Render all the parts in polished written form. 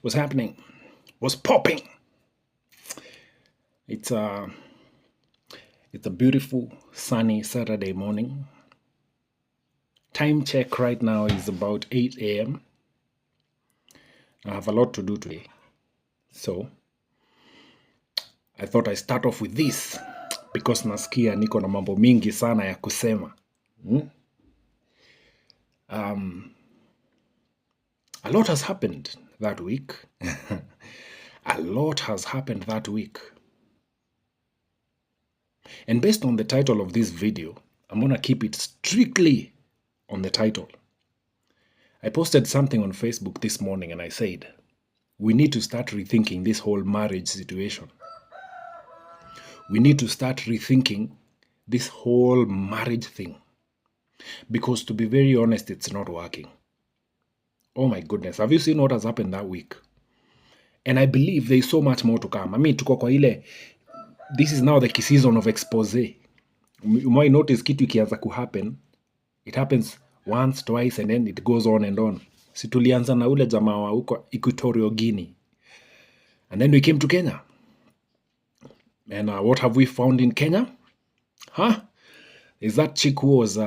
What's happening? What's popping? It's a beautiful sunny Saturday morning. Time check right now is about 8 a.m. I have a lot to do today, so I thought I start off with this because nasikia niko na mambo mingi sana ya kusema. A lot has happened that week. A lot has happened that week. And based on the title of this video, I'm going to keep it strictly on the title. I posted something on Facebook this morning and I said, we need to start rethinking this whole marriage situation. We need to start rethinking this whole marriage thing. Because to be very honest, it's not working. Oh my goodness. Have you seen what has happened that week? And I believe there is so much more to come. I mean, tuko kwa ile, this is now the season of expose. You might notice kitu ikianza kuhappen, it happens once, twice, and then it goes on and on. Si tulianza na ule jamaa wa huko Equatorial Guinea. And then we came to Kenya. And what have we found in Kenya? Is that chick who was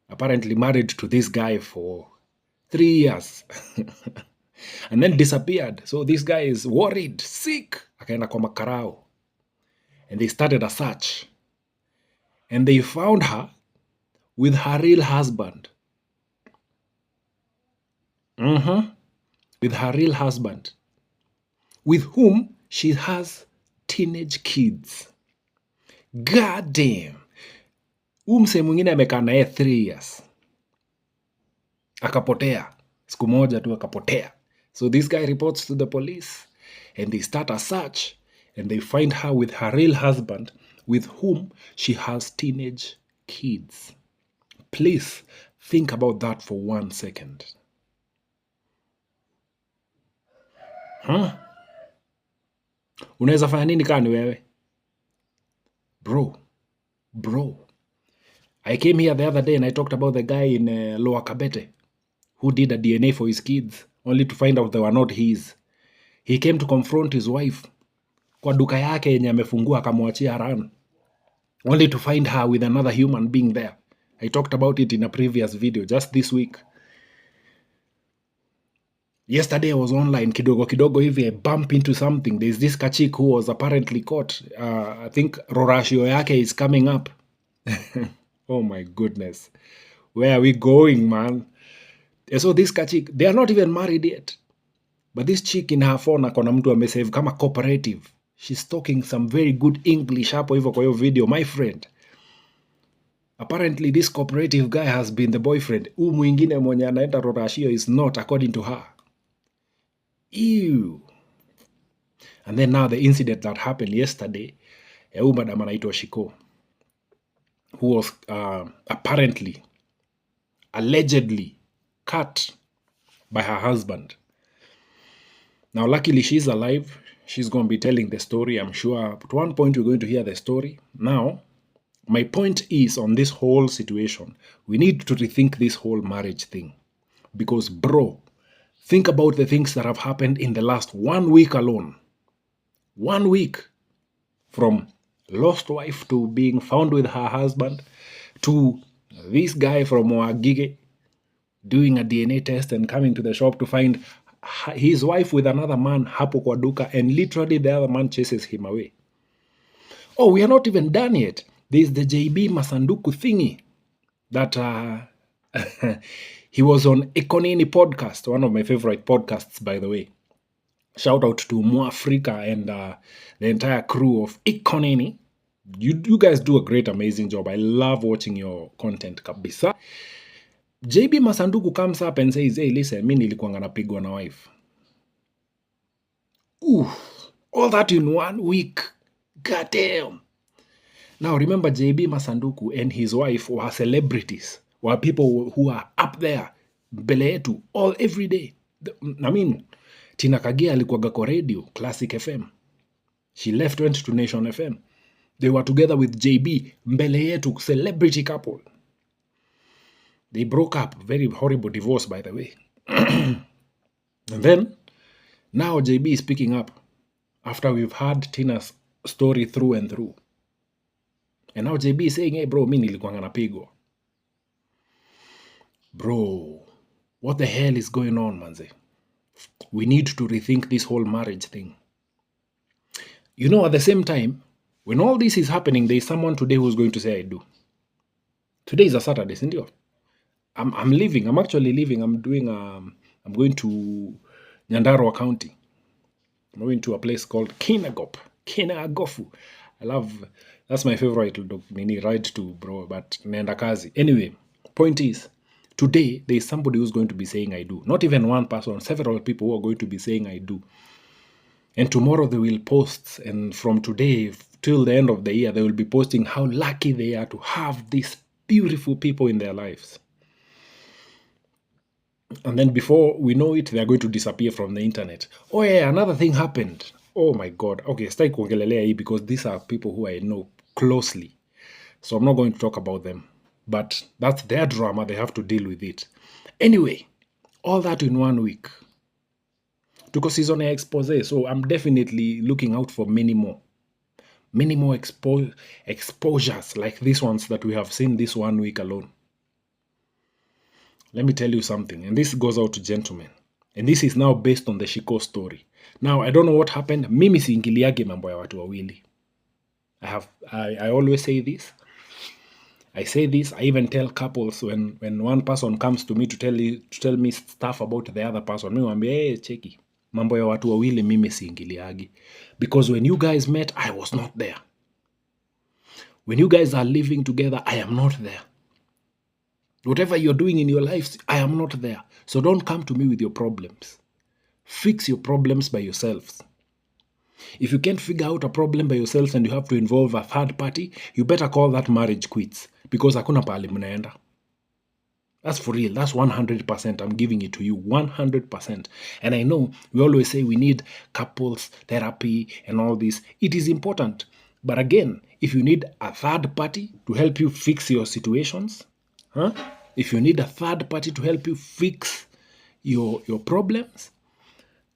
apparently married to this guy for 3 years. And then disappeared. So this guy is worried, sick. Akaenda kwa makarao. And they started a search. And they found her with her real husband. With her real husband. With whom she has teenage kids. God damn. Mse mwingine amekaa naye 3 years. Akapotea. Siku moja tu akapotea. So this guy reports to the police. And they start a search. And they find her with her real husband, with whom she has teenage kids. Please think about that for 1 second. Unaweza fanya nini kani wewe? Bro. I came here the other day and I talked about the guy in Lower Kabete who did a DNA for his kids, only to find out they were not his. He came to confront his wife kwa duka yake yenye amefungua akamwachia run, only to find her with another human being there. I talked about it in a previous video just this week. Yesterday I was online, kidogo hivi, I bump into something. There's this kachik who was apparently caught. I think rorashio yake is coming up. Oh my goodness. Where are we going, man? So this kachik, they are not even married yet. But this chick in her phone akona mtu amesave kama cooperative. She's talking some very good English hapo hivyo kwa hiyo video, my friend. Apparently this cooperative guy has been the boyfriend. Huyu mwingine mwenye anaenda rorashio is not, according to her. Ew. And then now the incident that happened yesterday, huyu madam anaitwa Shiko, who was apparently, allegedly cut by her husband. Now, luckily, she's alive. She's going to be telling the story. I'm sure at one point we're going to hear the story. Now, my point is on this whole situation, we need to rethink this whole marriage thing. Because, bro, think about the things that have happened in the last 1 week alone. 1 week. From lost wife to being found with her husband to this guy from Wagige doing a DNA test and coming to the shop to find his wife with another man hapo kwa duka, and literally the other man chases him away. Oh, we are not even done yet. There's the JB Masanduku thingy that he was on Ekonini podcast, one of my favorite podcasts, by the way. Shout out to Mwafrika and the entire crew of Ekonini. You guys do a great, amazing job. I love watching your content kabisa. JB Masanduku comes up and says, hey, listen, mimi nilikuanga napigwa na wife. All that in 1 week. God damn. Now remember, JB Masanduku and his wife were celebrities, were people who are up there, mbele yetu, all every day. I mean, Tina Kagia alikuwaga kwa radio, Classic FM. She left, went to Nation FM. They were together with JB, mbele yetu, celebrity couple. They broke up, very horrible divorce, by the way. And then Now JB is picking up after we've heard Tina's story through and through. And now JB is saying, hey bro, mi nilikuanga napigwa. Bro, what the hell is going on, manze? We need to rethink this whole marriage thing. You know, at the same time, when all this is happening, there is someone today who's going to say, I do. Today is a Saturday, isn't it? I'm leaving. I'm actually leaving. I'm going to Nyandarua County. I'm going to a place called Kinagofu. That's my favorite ride to, bro, but naenda kazi. Anyway, point is, today there is somebody who's going to be saying I do. Not even one person, several people who are going to be saying I do. And tomorrow they will post, and from today till the end of the year, they will be posting how lucky they are to have these beautiful people in their lives. And then before we know it, they are going to disappear from the internet. Oh yeah, another thing happened. Oh my God. Okay, sitaki kuongelelea hii because these are people who I know closely. So I'm not going to talk about them. But that's their drama. They have to deal with it. Anyway, all that in 1 week. Tuko season ya expose. So I'm definitely looking out for many more. Many more exposures like these ones that we have seen this 1 week alone. Let me tell you something, and this goes out to gentlemen. And this is now based on the Shiko story. Now, I don't know what happened. Mimi siingiliage mambo ya watu wawili. I always say this. I say this. I even tell couples when one person comes to me to tell me stuff about the other person. Mimi mwambie, hey, cheki. Mambo ya watu wawili mimi siingiliage. Because when you guys met, I was not there. When you guys are living together, I am not there. Whatever you're doing in your lives, I am not there. So don't come to me with your problems. Fix your problems by yourselves. If you can't figure out a problem by yourselves and you have to involve a third party, you better call that marriage quits. Because hakuna pahali mnaenda. That's for real. That's 100%. I'm giving it to you. 100%. And I know we always say we need couples therapy and all this. It is important. But again, if you need a third party to help you fix your situations, if you need a third party to help you fix your problems,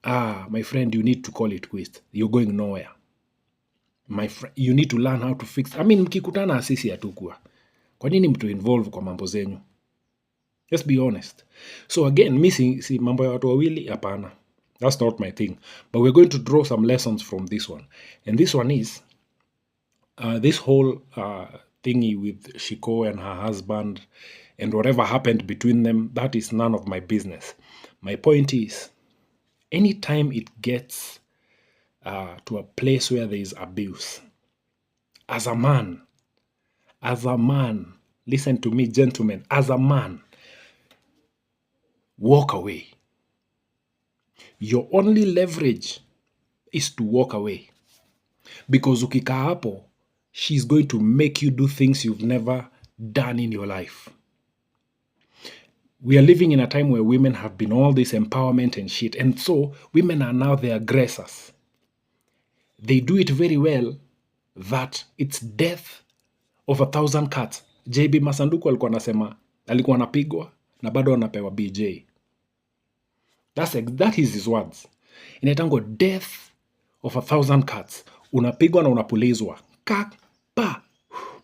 my friend, you need to call it quits. You're going nowhere. My friend, you need to learn how to fix. I mean, mkikutana sisi hatukua. Kwa nini mtu involve kwa mambo zenyu? Let's be honest. So again, si mambo ya watu wawili, hapana. That's not my thing. But we're going to draw some lessons from this one. And this one is, this whole thingy with Shiko and her husband and whatever happened between them, that is none of my business. My point is, anytime it gets to a place where there is abuse, as a man, listen to me, gentlemen, as a man, walk away. Your only leverage is to walk away. Because ukikaa hapo, she's going to make you do things you've never done in your life. We are living in a time where women have been all this empowerment and shit. And so women are now the aggressors. They do it very well that it's death of 1,000 cats. JB Masanduku alikuwa anasema, alikuwa anapigwa na bado anapewa BJ. That is his words. Inaitangwa death of 1,000 cats. Unapigwa na unapulizwa. Kak, pa,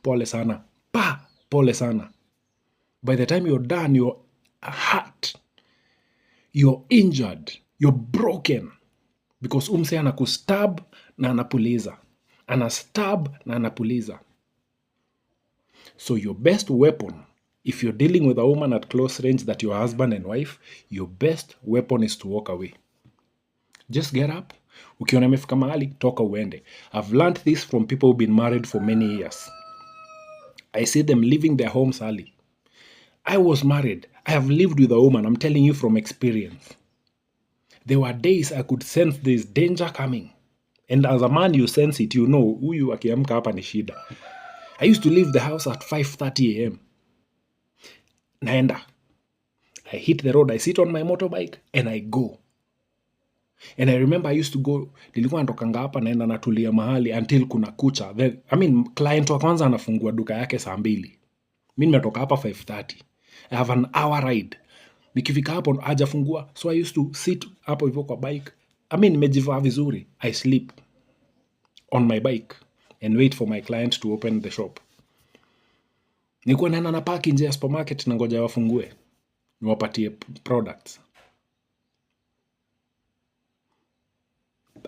pole sana. Pa, pole sana. By the time you're done, you're hurt. You're injured. You're broken. Because umse anakustab na anapuliza. Anastab na anapuliza. So your best weapon, if you're dealing with a woman at close range that your husband and wife, your best weapon is to walk away. Just get up. Ukiona imefika mahali, toka uende. I've learned this from people who've been married for many years. I see them leaving their homes early. I was married. I have lived with a woman. I'm telling you from experience. There were days I could sense this danger coming. And as a man, you sense it. You know, huyu akiamka hapa ni shida. I used to leave the house at 5:30 a.m. Naenda. I hit the road. I sit on my motorbike and I go. And I remember I used to go, nilikuwa natokanga hapa naenda natulia mahali until kuna kucha. Client wa kwanza anafungua duka yake saa 2. Mimi nimetoka hapa 5:30. I have an hour ride. Nikifika hapo hajafungua. So I used to sit hapo hivyo kwa bike. nimejivaa vizuri, I sleep on my bike and wait for my client to open the shop. Nilikuwa naenda na paki nje ya supermarket na ngoja wafungue niwapatie products.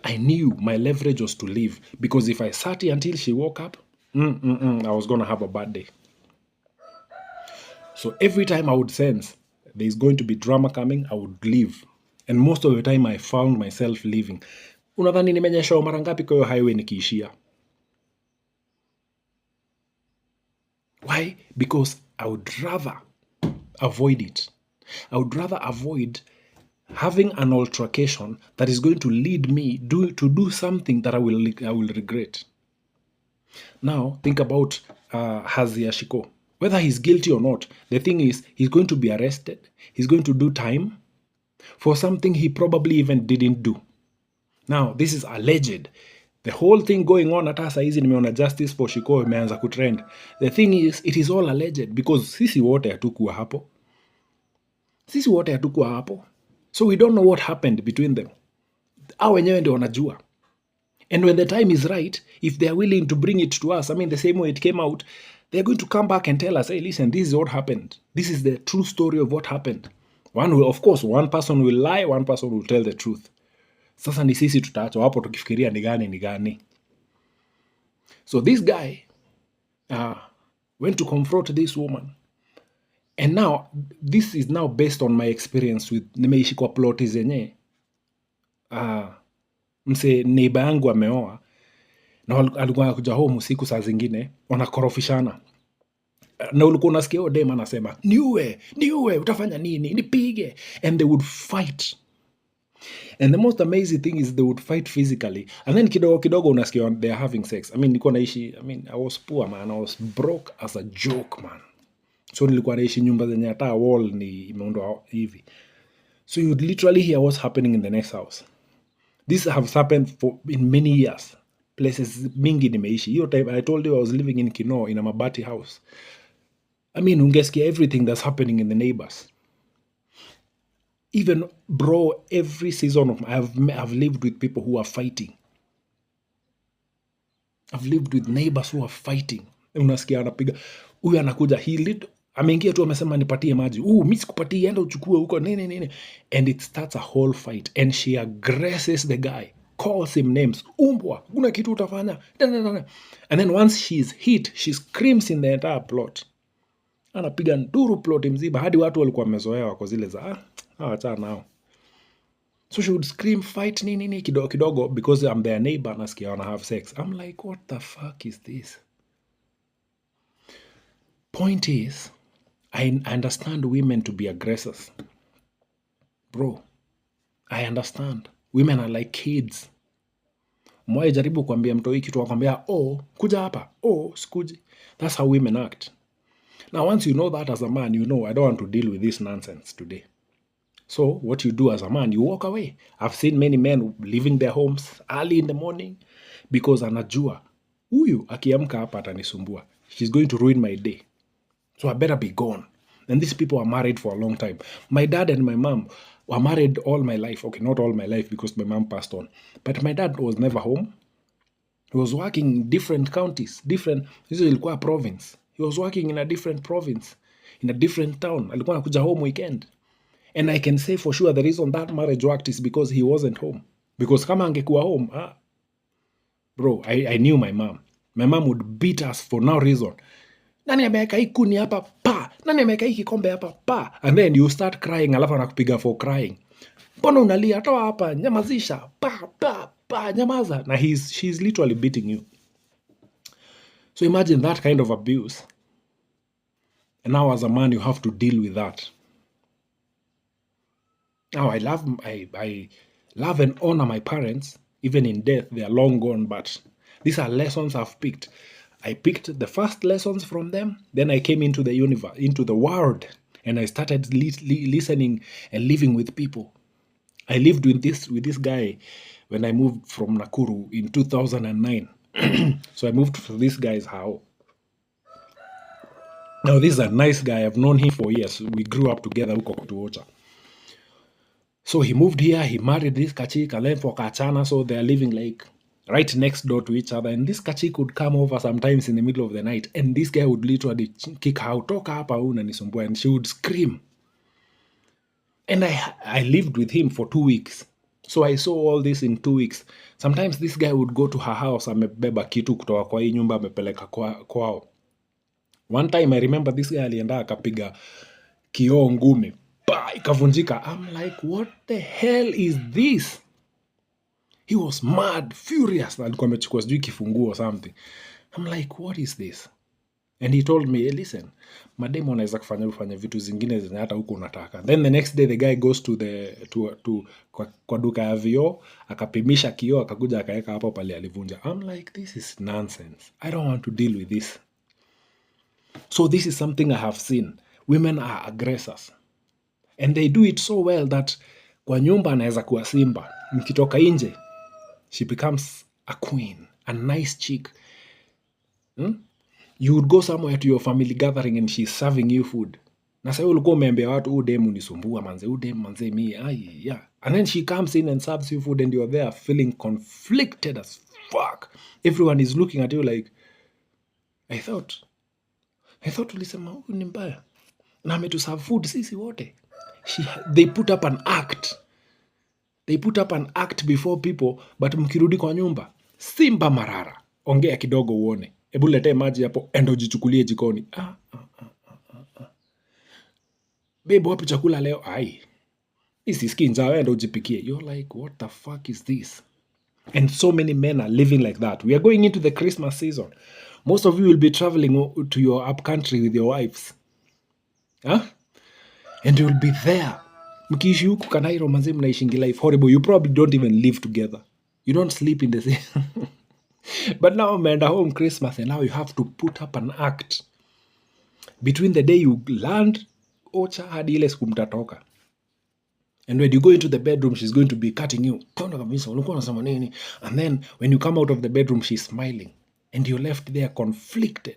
I knew my leverage was to leave, because if I sat here until she woke up, I was going to have a bad day. So every time I would sense there's going to be drama coming, I would leave. And most of the time I found myself leaving. Unadhani nimenyesha mara ngapi kwa hiyo highway nikiishia? Why? Because I would rather avoid it. I would rather avoid having an altercation that is going to lead me to do something that I will regret. Now, think about Hazia Shiko. Whether he's guilty or not, the thing is, he's going to be arrested. He's going to do time for something he probably even didn't do. Now, this is alleged. The whole thing going on hata saa hizi nimeona justice for Shiko imeanza kutrend. The thing is, it is all alleged because sisi wote hatukuwa hapo. So we don't know what happened between them. Hao wenyewe ndio wanajua. And when the time is right, if they are willing to bring it to us, the same way it came out, they're going to come back and tell us, hey, listen, this is what happened. This is the true story of what happened. One person will lie, one person will tell the truth. Sasa ni sisi tutaachwa hapo tukifikiria ni gani. So this guy went to confront this woman. And now, this is now based on my experience with nimeishi kwa ploti zenye. Mse neighbor yangu ameoa na alikuwa anakuja home usiku saa zingine wanakorofishana. Na ulikuwa unasikia dem anasema niue utafanya nini, nipige, and they would fight. And the most amazing thing is they would fight physically, and then kidogo unasikia they are having sex. Nilikuwa naishi, I was poor, man. I was broke as a joke, man. So nilikuwa naishi nyumba zenye hata wall ni imeundwa hivi. So you'd literally hear what's happening in the next house. This has happened in many years. Places mingi nimeishi. Hiyo time I told you I was living in Kino in a mabati house. Ungesikia everything that's happening in the neighbors. Even, bro, every season of I've lived with people who are fighting. I've lived with neighbors who are fighting. Unasikia anapiga, huyu anakuja, ameingia tu amesema nipatie maji. Mimi sikupatie, enda uchukue huko nini. And it starts a whole fight, and she aggresses the guy, calls him names. Umbwa, kuna kitu utafanya. And then once she's hit, she screams in the entire plot. Anapiga nduru plot mzima hadi watu walikuwa wamezoea wako zile za acha nao. So she would scream, fight nini kidogo because I'm their neighbor, nasikia wana have sex. I'm like, what the fuck is this? Point is, I understand women to be aggressors. Bro, I understand. Women are like kids. Mwae jaribu kuambia mtoi kitu wakwambia, kuja hapa, sikuji. That's how women act. Now, once you know that as a man, you know I don't want to deal with this nonsense today. So, what you do as a man, you walk away. I've seen many men leaving their homes early in the morning because anajua, huyu akiamka hapa atanisumbua. She's going to ruin my day. So I better be gone. And these people are married for a long time. My dad and my mom were married all my life. Okay, not all my life because my mom passed on. But my dad was never home. He was working in different counties, this ilikuwa province. He was working in a different province, in a different town. Alikuwa anakuja home weekend. And I can say for sure the reason that marriage worked is because he wasn't home. Because kama angekuwa home, bro, I knew my mom. My mom would beat us for no reason. Nani ameweka hii kuni hapa? Pa! Nani ameweka hii kikombe hapa? Pa! And then you start crying, alafu anakupiga for crying. Mbona unalia? Toa hapa, nyamazisha. Pa, nyamaza. Na she's literally beating you. So imagine that kind of abuse. And now as a man, you have to deal with that. Now I love and honor my parents. Even in death, they are long gone, but these are lessons I've picked. I picked the first lessons from them. Then I came into the universe, into the world, and I started listening and living with people. I lived with this guy when I moved from Nakuru in 2009. So I moved to this guy's house. Now this is a nice guy. I've known him for years. We grew up together huko Kutuocha. So he moved here, he married this kachik, and then for kachana, so they're living like right next door to each other. And this kachik would come over sometimes in the middle of the night, and this guy would literally kick her out, toka hapa unanisumbua, and she would scream. And I lived with him for 2 weeks. So I saw all this in 2 weeks. Sometimes this guy would go to her house, amebeba kitu kutoka kwa hii nyumba, amepeleka kwao. One time I remember this guy alienda akapiga kioo ngumi, ikavunjika. I'm like, what the hell is this? He was mad, furious. Alikuwa amechukua sijui kifunguo or something. I'm like, what is this? And he told me, hey, listen, mademu anaweza kufanya vitu zingine zenye hata huko unataka. Then the next day the guy goes to kwa duka ya vioo, akapimisha kioo, akakuja akaweka hapo pale alivunja. I'm like, this is nonsense. I don't want to deal with this. So this is something I have seen. Women are aggressors. And they do it so well that kwa nyumba anaweza kuwa simba. Mkitoka nje, she becomes a queen, a nice chick. You would go somewhere to your family gathering and she's serving you food. Na sasa ulikuwa umeambia watu demu nisumbua manze, demu manze mi, yeah. And then she comes in and serves you food and you're there feeling conflicted as fuck. Everyone is looking at you like, I thought ulisema huyu ni mbaya. Na ametuserve food sisi wote. They put up an act. They put up an act before people, but mkirudi kwa nyumba, simba marara. Ongea kidogo uone. Ebu letee maji hapo, enda ujichukulie jikoni. Babe, wapi chakula leo? Ai. Isisikii njaa, enda ujipikie. You're like, what the fuck is this? And so many men are living like that. We are going into the Christmas season. Most of you will be traveling to your up country with your wives. And you will be there. Mkiishi huku Kanairo manze mnaishingi life horrible. You probably don't even live together. You don't sleep in the same. But now umeenda home Christmas and now you have to put up an act. Between the day you land ocha hadi ile siku mtatoka. And when you go into the bedroom, she's going to be cutting you. And then when you come out of the bedroom, she's smiling. And you're left there conflicted.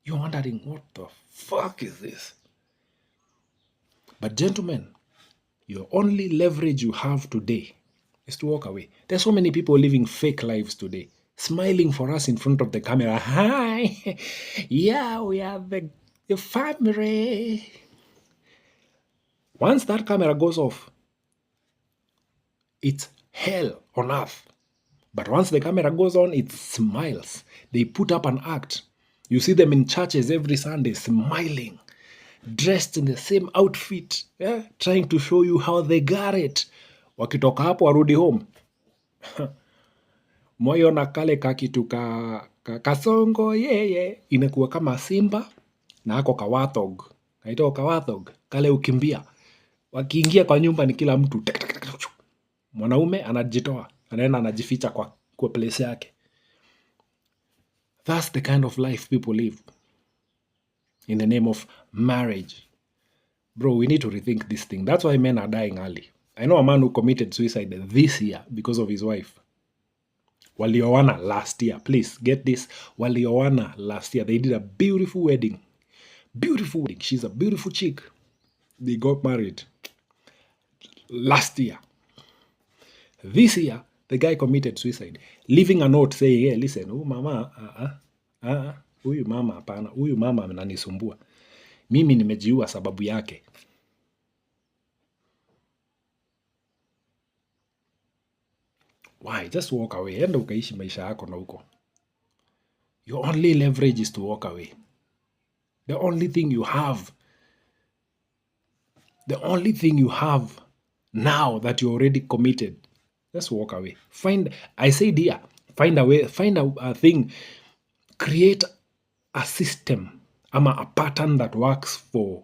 You're wondering, what the fuck is this? But gentlemen, your only leverage you have today is to walk away. There's so many people living fake lives today, smiling for us in front of the camera. Hi, yeah, we are the family. Once that camera goes off, it's hell on earth. But once the camera goes on, it smiles. They put up an act. You see them in churches every Sunday smiling, dressed in the same outfit, trying to show you how they got it. Wakitoka hapo warudi home. Moyo na kale kakitu kasongo yeye inakuwa kama simba na ako kawathog. Kaito kawathog, kale ukimbia. Wakiingia kwa nyumba ni kila mtu. Mwanaume anajitoa, anaenda anajificha kwa place yake. That's the kind of life people live in the name of marriage. Bro, we need to rethink this thing. That's why men are dying early. I know a man who committed suicide this year because of his wife. Walioana last year. Please get this. Walioana last year. They did a beautiful wedding. Beautiful wedding. She's a beautiful chick. They got married last year. This year, the guy committed suicide, leaving a note saying, hey, listen, huyu mama hapana, huyu mama ananisumbua. Mimi nimejiua sababu yake. Why? Just walk away. Enda ukaishi maisha yako na huko. Your only leverage is to walk away. The only thing you have now that you're already committed, just walk away. Find a way, find a thing, create a system, a pattern that works for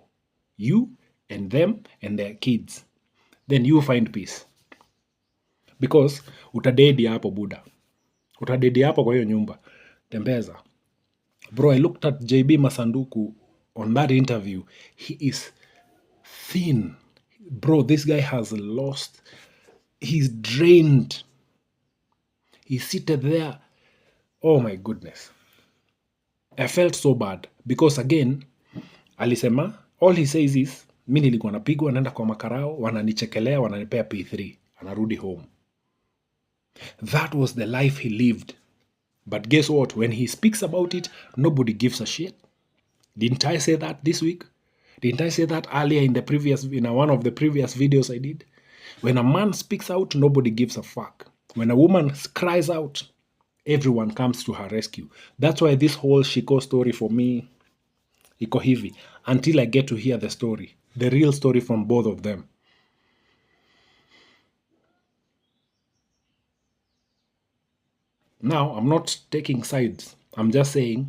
you and them and their kids. Then you find peace. Because utadedi hapo buda. Utadedi hapo kwa hiyo nyumba. Tembeza. Bro, I looked at JB Masanduku on that interview. He is thin. Bro, this guy has lost. He's drained. He's seated there. Oh my goodness. I felt so bad. Because again, alisema, all he says is, Mi nilikuwa napigwa, naenda kwa makarao, wananichekelea, wananipea P3, anarudi home. That was the life he lived. But guess what? When he speaks about it, nobody gives a shit. Didn't I say that this week? Didn't I say that earlier in one of the previous videos I did? When a man speaks out, nobody gives a fuck. When a woman cries out, everyone comes to her rescue. That's why this whole Shiko story for me, iko hivi, until I get to hear the story, the real story from both of them. Now, I'm not taking sides. I'm just saying,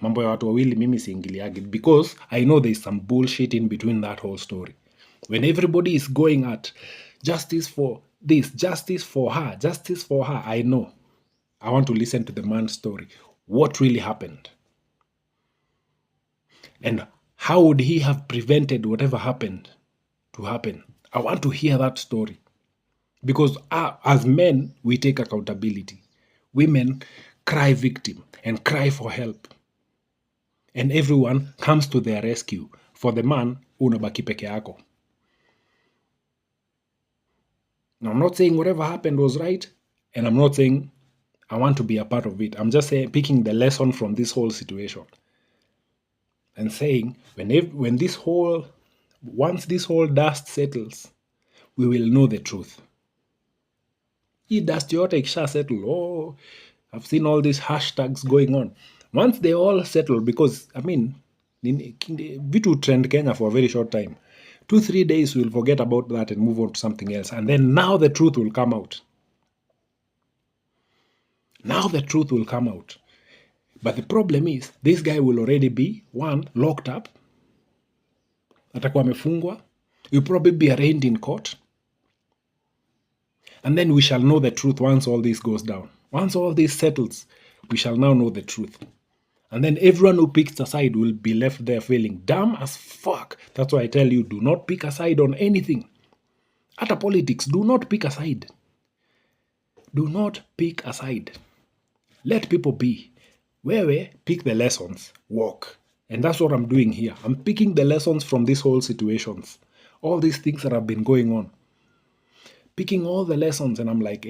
mambo ya watu wawili mimi siingiliagi, because I know there's some bullshit in between that whole story. When everybody is going at justice for this, justice for her, justice for her, I know. I want to listen to the man's story. What really happened? And how would he have prevented whatever happened to happen? I want to hear that story. Because as men, we take accountability. Women cry victim and cry for help. And everyone comes to their rescue. For the man, unabaki peke yako. Now, I'm not saying whatever happened was right, and I'm not saying I want to be a part of it. I'm just saying, picking the lesson from this whole situation. And saying, once this whole dust settles, we will know the truth. Hii dust yote ikisha settle, oh, I've seen all these hashtags going on. Once they all settle, because, I mean, vitu trend Kenya for a very short time. 2-3 days, we'll forget about that and move on to something else. And then now the truth will come out. Now the truth will come out. But the problem is, this guy will already be, one, locked up. Atakuwa amefungwa. He'll probably be arraigned in court. And then we shall know the truth once all this goes down. Once all this settles, we shall now know the truth. And then everyone who picks a side will be left there feeling dumb as fuck. That's why I tell you, do not pick a side on anything. Ata politics, do not pick a side. Do not pick a side. Let people be. Wewe, pick the lessons. Walk. And that's what I'm doing here. I'm picking the lessons from this whole situations. All these things that have been going on. Picking all the lessons, and I'm like,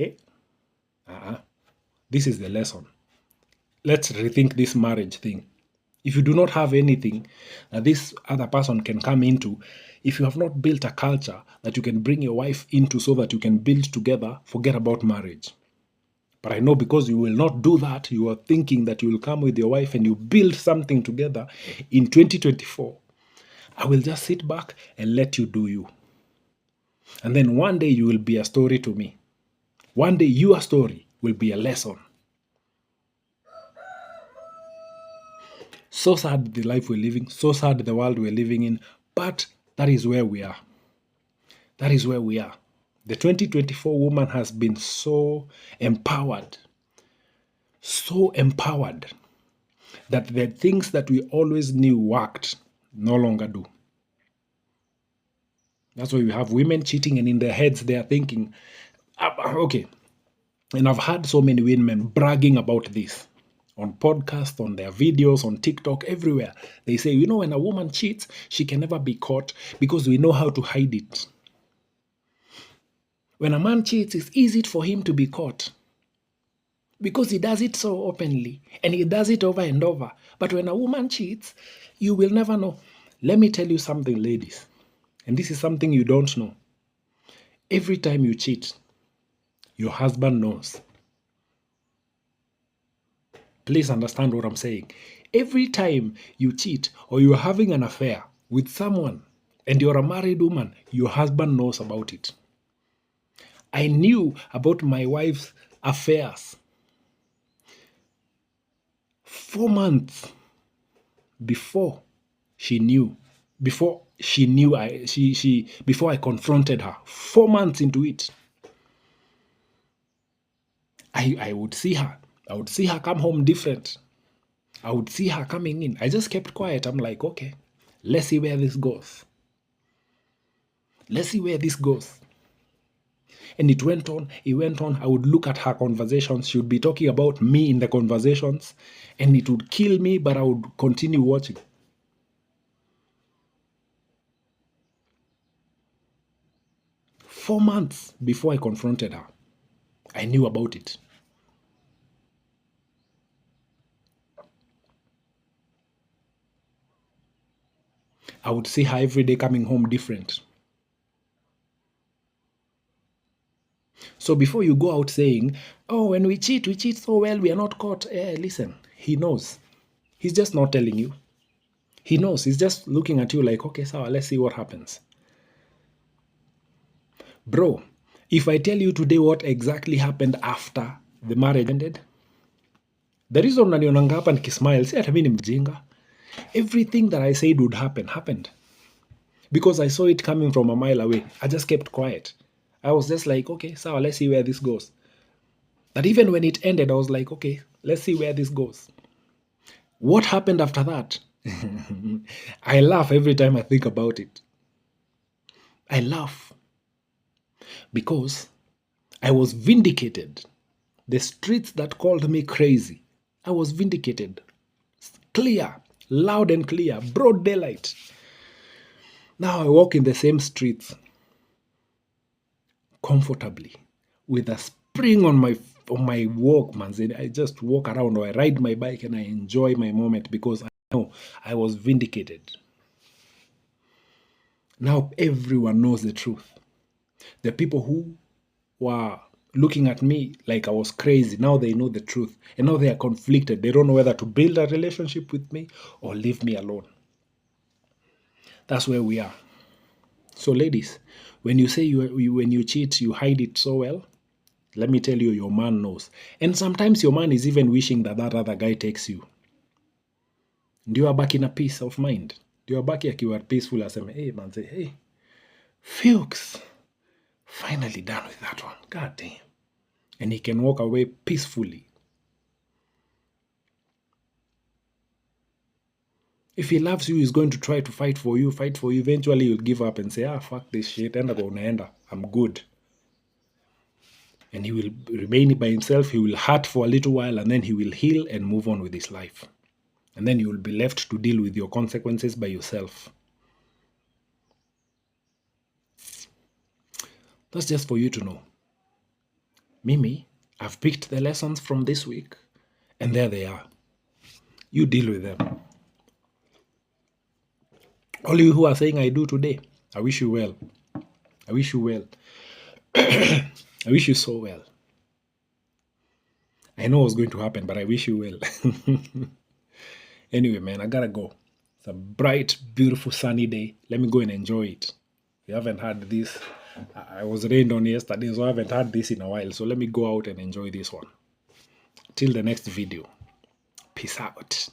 this is the lesson. Let's rethink this marriage thing. If you do not have anything that this other person can come into, if you have not built a culture that you can bring your wife into so that you can build together, forget about marriage. But I know because you will not do that, you are thinking that you will come with your wife and you build something together in 2024. I will just sit back and let you do you. And then one day you will be a story to me. One day your story will be a lesson. So sad the life we're living, so sad the world we're living in, but that is where we are. That is where we are. The 2024 woman has been so empowered that the things that we always knew worked no longer do. That's why we have women cheating, and in their heads they are thinking, okay. And I've heard so many women bragging about this on podcasts, on their videos, on TikTok, everywhere. They say, when a woman cheats, she can never be caught because we know how to hide it. When a man cheats, it's easy for him to be caught because he does it so openly and he does it over and over. But when a woman cheats, you will never know. Let me tell you something, ladies, and this is something you don't know. Every time you cheat, your husband knows. Please understand what I'm saying. Every time you cheat or you're having an affair with someone and you're a married woman, your husband knows about it. I knew about my wife's affairs 4 months before she knew. Before I confronted her. 4 months into it. I would see her. I would see her come home different. I would see her coming in. I just kept quiet. I'm like, okay, let's see where this goes. Let's see where this goes. And it went on. I would look at her conversations. She would be talking about me in the conversations. And it would kill me, but I would continue watching. 4 months before I confronted her. I knew about it. I would see her every day coming home different. So before you go out saying, oh, when we cheat so well, we are not caught. Listen, he knows. He's just not telling you. He knows. He's just looking at you like, okay, so let's see what happens. Bro, if I tell you today what exactly happened after the marriage ended, the reason nanionanga hapa nikismile, si hata mimi ni mjinga. Everything that I said would happen, happened. Because I saw it coming from a mile away. I just kept quiet. I was just like, okay, so let's see where this goes. But even when it ended, I was like, okay, let's see where this goes. What happened after that? I laugh every time I think about it. I laugh because I was vindicated. The streets that called me crazy, I was vindicated. Clear, loud and clear, broad daylight. Now I walk in the same streets comfortably with a spring on my walk, man. I just walk around or I ride my bike and I enjoy my moment because I know I was vindicated. Now everyone knows the truth. The people who were looking at me like I was crazy, now they know the truth. And now they are conflicted. They don't know whether to build a relationship with me or leave me alone. That's where we are. So ladies, when you say when you cheat, you hide it so well, let me tell you, your man knows. And sometimes your man is even wishing that that other guy takes you. Ndio abaki na peace of mind. Ndio abaki akiwa peaceful aseme, hey man, say, hey, Fuchs, finally done with that one. God damn. And he can walk away peacefully. If he loves you, he's going to try to fight for you. Eventually, you'll give up and say, fuck this shit. I'm good. And he will remain by himself. He will hurt for a little while and then he will heal and move on with his life. And then you will be left to deal with your consequences by yourself. That's just for you to know. Mimi, I've picked the lessons from this week, and there they are. You deal with them. All you who are saying I do today, I wish you well. I wish you well. I wish you so well. I know what's going to happen, but I wish you well. Anyway, man, I gotta go. It's a bright, beautiful, sunny day. Let me go and enjoy it. We haven't had this. I was rained on yesterday, so I haven't had this in a while. So let me go out and enjoy this one. Till the next video. Peace out.